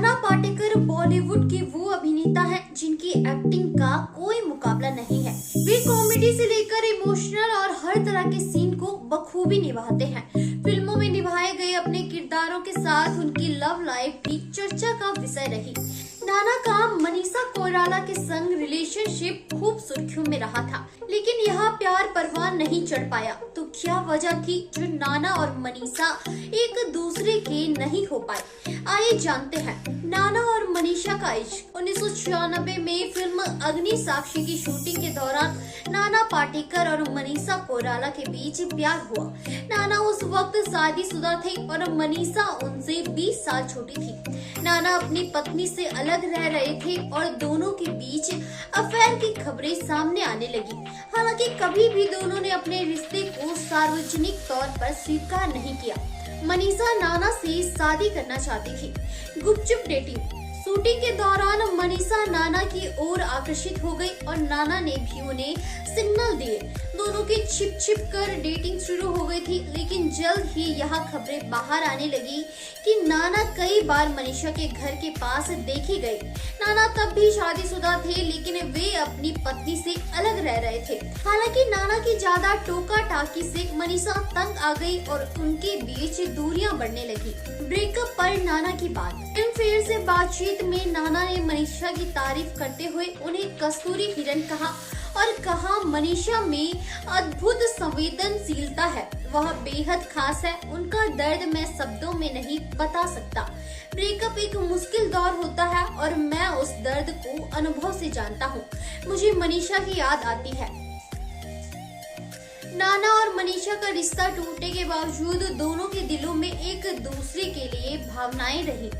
नाना पाटेकर बॉलीवुड के वो अभिनेता हैं जिनकी एक्टिंग का कोई मुकाबला नहीं है। वे कॉमेडी से लेकर इमोशनल और हर तरह के सीन को बखूबी निभाते हैं। फिल्मों में निभाए गए अपने किरदारों के साथ उनकी लव लाइफ भी चर्चा का विषय रही। नाना का मनीषा कोइराला के संग रिलेशनशिप खूब सुर्खियों में रहा था, लेकिन यह प्यार परवान नहीं चढ़ पाया। तो क्या वजह थी जो नाना और मनीषा एक दूसरे के नहीं हो पाए? आइए जानते हैं। नाना और मनीषा का इश्क 1996 में फिल्म अग्नि साक्षी की शूटिंग के दौरान नाना पाटेकर और मनीषा कोइराला के बीच प्यार हुआ। नाना उस वक्त शादीशुदा थे और मनीषा उनसे 20 साल छोटी थी। नाना अपनी पत्नी से अलग रह रहे थे और दोनों के बीच अफेयर की खबरें सामने आने लगी। हालांकि कभी भी दोनों ने अपने रिश्ते को सार्वजनिक तौर पर स्वीकार नहीं किया। मनीषा नाना से शादी करना चाहती थी। गुपचुप डेटिंग शूटिंग के दौरान मनीषा नाना की ओर आकर्षित हो गई और नाना ने भी उन्हें सिग्नल दिए। दोनों की छिप छिप कर डेटिंग शुरू हो गई थी, लेकिन जल्द ही यह खबरें बाहर आने लगी कि नाना कई बार मनीषा के घर के पास देखी गई। नाना तब भी शादीशुदा थे, लेकिन वे अपनी पत्नी से अलग रह रहे थे। हालांकि नाना की ज्यादा टोका टाकी से मनीषा तंग आ गई और उनके बीच दूरियां बढ़ने लगी। ब्रेकअप पर नाना की बात। फिल्म फेयर से बातचीत में नाना ने मनीषा की तारीफ करते हुए उन्हें कस्तूरी हिरण कहा और कहा, मनीषा में अद्भुत संवेदनशीलता है, वह बेहद खास है, उनका दर्द मैं शब्दों में नहीं बता सकता। ब्रेकअप एक मुश्किल दौर होता है और मैं उस दर्द को अनुभव से जानता हूँ। मुझे मनीषा की याद आती है। नाना और मनीषा का रिश्ता टूटने के बावजूद दोनों के दिलों में एक दूसरे के लिए भावनाएं रही।